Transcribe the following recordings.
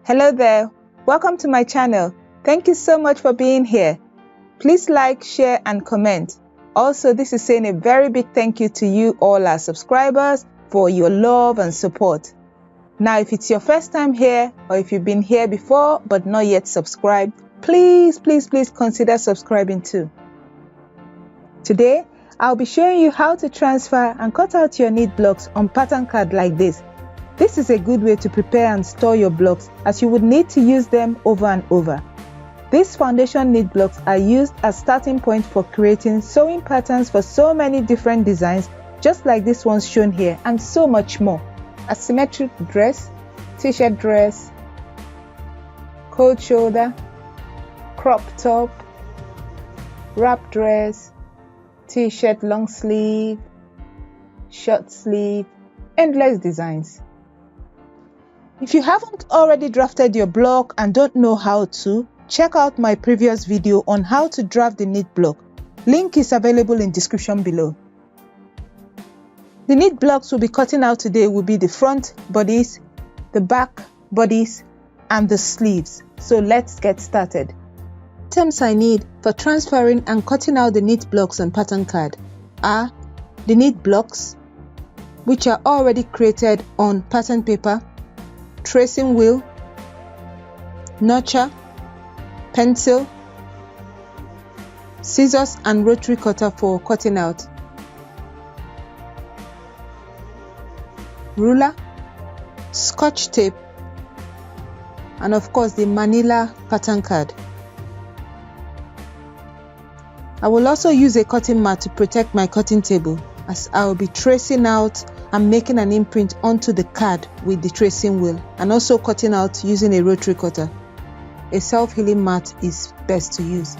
Hello there, welcome to my channel. Thank you so much for being here. Please like, share and comment. Also, this is saying a very big thank you to you all our subscribers for your love and support. Now, if it's your first time here or if you've been here before but not yet subscribed, please consider subscribing too. Today, I'll be showing you how to transfer and cut out your knit blocks on pattern card like this. This is a good way to prepare and store your blocks as you would need to use them over and over. These foundation knit blocks are used as starting point for creating sewing patterns for so many different designs, just like this one shown here, and so much more. Asymmetric dress, t-shirt dress, cold shoulder, crop top, wrap dress, t-shirt long sleeve, short sleeve, endless designs. If you haven't already drafted your block and don't know how to, check out my previous video on how to draft the knit block. Link is available in description below. The knit blocks we'll be cutting out today will be the front bodice, the back bodice, and the sleeves. So let's get started. Items I need for transferring and cutting out the knit blocks on pattern card are the knit blocks, which are already created on pattern paper, tracing wheel, notcher, pencil, scissors and rotary cutter for cutting out, ruler, scotch tape, and of course the manila pattern card. I will also use a cutting mat to protect my cutting table, as I will be tracing out and making an imprint onto the card with the tracing wheel, and also cutting out using a rotary cutter. A self-healing mat is best to use.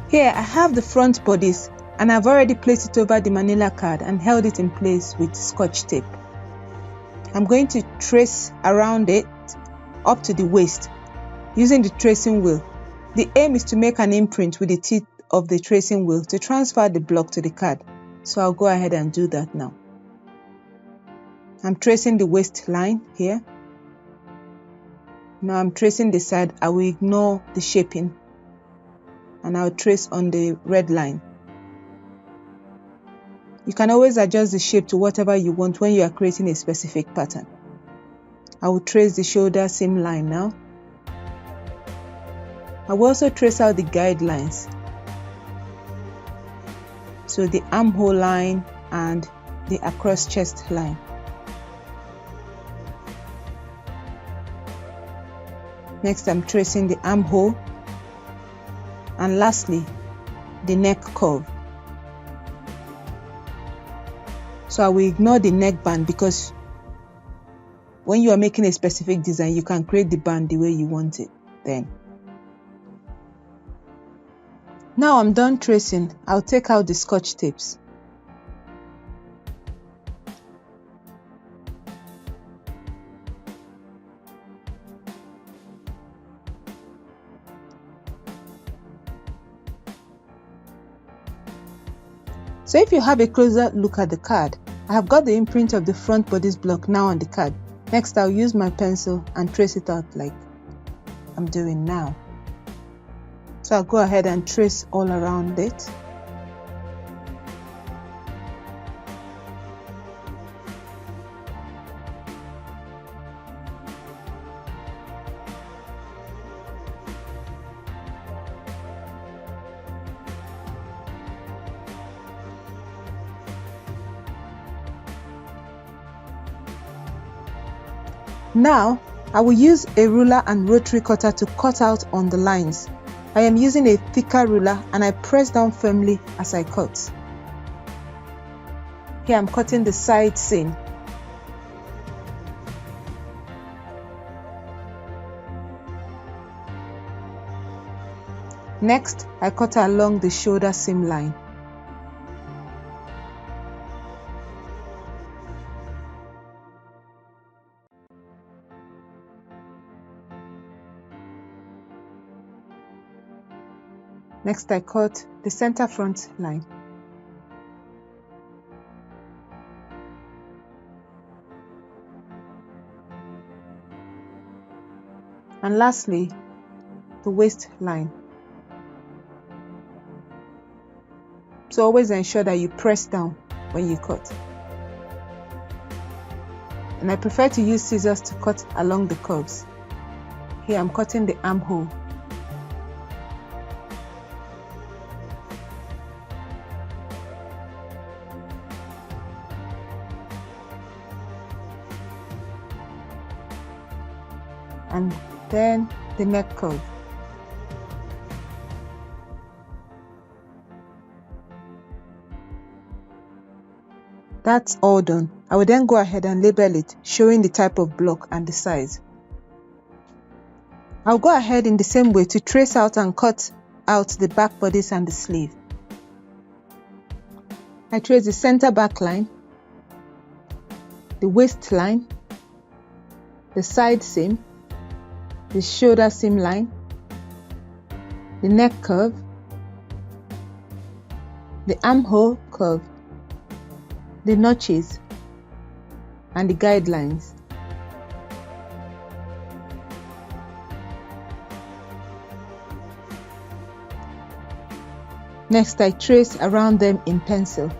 Here I have the front bodice and I've already placed it over the manila card and held it in place with scotch tape. I'm going to trace around it up to the waist using the tracing wheel. The aim is to make an imprint with the teeth of the tracing wheel to transfer the block to the card. So I'll go ahead and do that now. I'm tracing the waistline here. Now I'm tracing the side. I will ignore the shaping and I'll trace on the red line. You can always adjust the shape to whatever you want when you are creating a specific pattern. I will trace the shoulder seam line now. I will also trace out the guidelines. So the armhole line and the across chest line. Next, I'm tracing the armhole, and lastly, the neck curve. So I will ignore the neck band because when you are making a specific design, you can create the band the way you want it then. Now I'm done tracing, I'll take out the scotch tapes. So if you have a closer look at the card, I have got the imprint of the front bodice block now on the card. Next, I'll use my pencil and trace it out like I'm doing now. So I'll go ahead and trace all around it. Now, I will use a ruler and rotary cutter to cut out on the lines. I am using a thicker ruler and I press down firmly as I cut. Here I'm cutting the side seam. Next, I cut along the shoulder seam line. Next, I cut the center front line. And lastly, the waistline. So always ensure that you press down when you cut. And I prefer to use scissors to cut along the curves. Here I'm cutting the armhole. And then the neck curve. That's all done. I will then go ahead and label it, showing the type of block and the size. I'll go ahead in the same way to trace out and cut out the back bodice and the sleeve. I trace the center back line, the waistline, the side seam, the shoulder seam line, the neck curve, the armhole curve, the notches, and the guidelines. Next, I trace around them in pencil.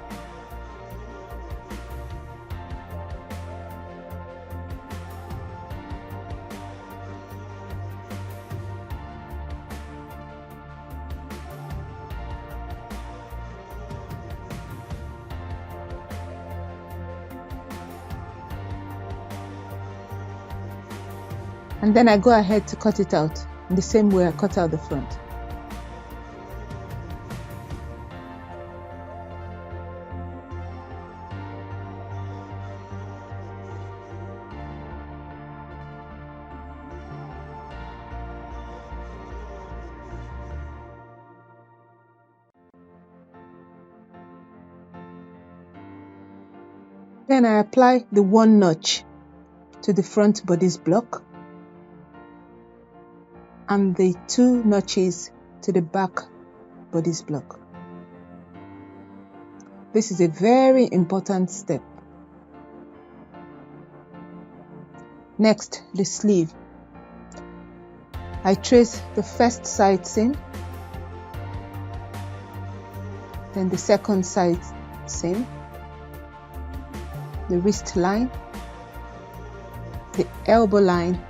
And then I go ahead to cut it out in the same way I cut out the front. Then I apply the one notch to the front bodice block and the two notches to the back bodice block. This is a very important step. Next, the sleeve. I trace the first side seam, then the second side seam, the wrist line, the elbow line,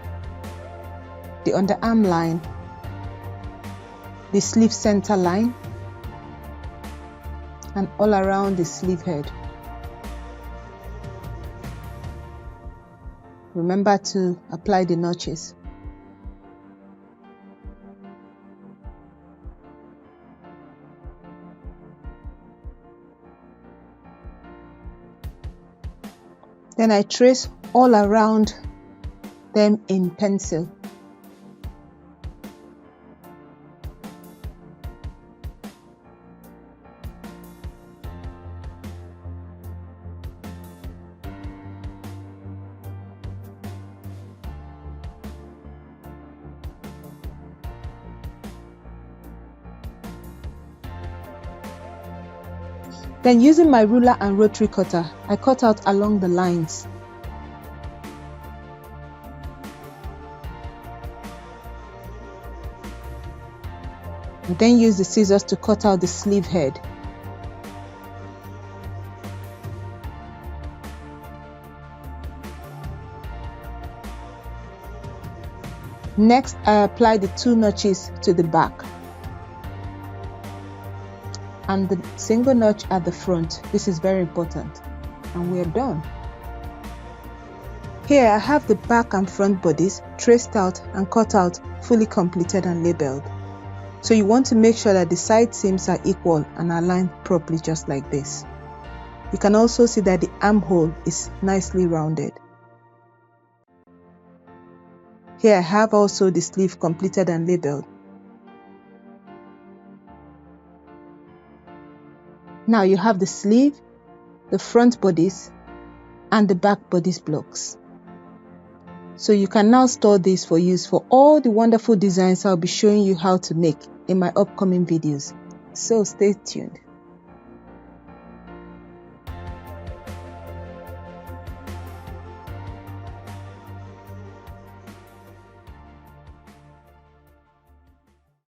the underarm line, the sleeve center line, and all around the sleeve head. Remember to apply the notches. Then I trace all around them in pencil. Then using my ruler and rotary cutter, I cut out along the lines. I then use the scissors to cut out the sleeve head. Next, I apply the two notches to the back and the single notch at the front. This is very important, and we are done. Here I have the back and front bodies traced out and cut out, fully completed and labeled. So you want to make sure that the side seams are equal and aligned properly, just like this. You can also see that the armhole is nicely rounded. Here I have also the sleeve completed and labeled. Now you have the sleeve, the front bodice, and the back bodice blocks. So you can now store this for use for all the wonderful designs I'll be showing you how to make in my upcoming videos. So stay tuned.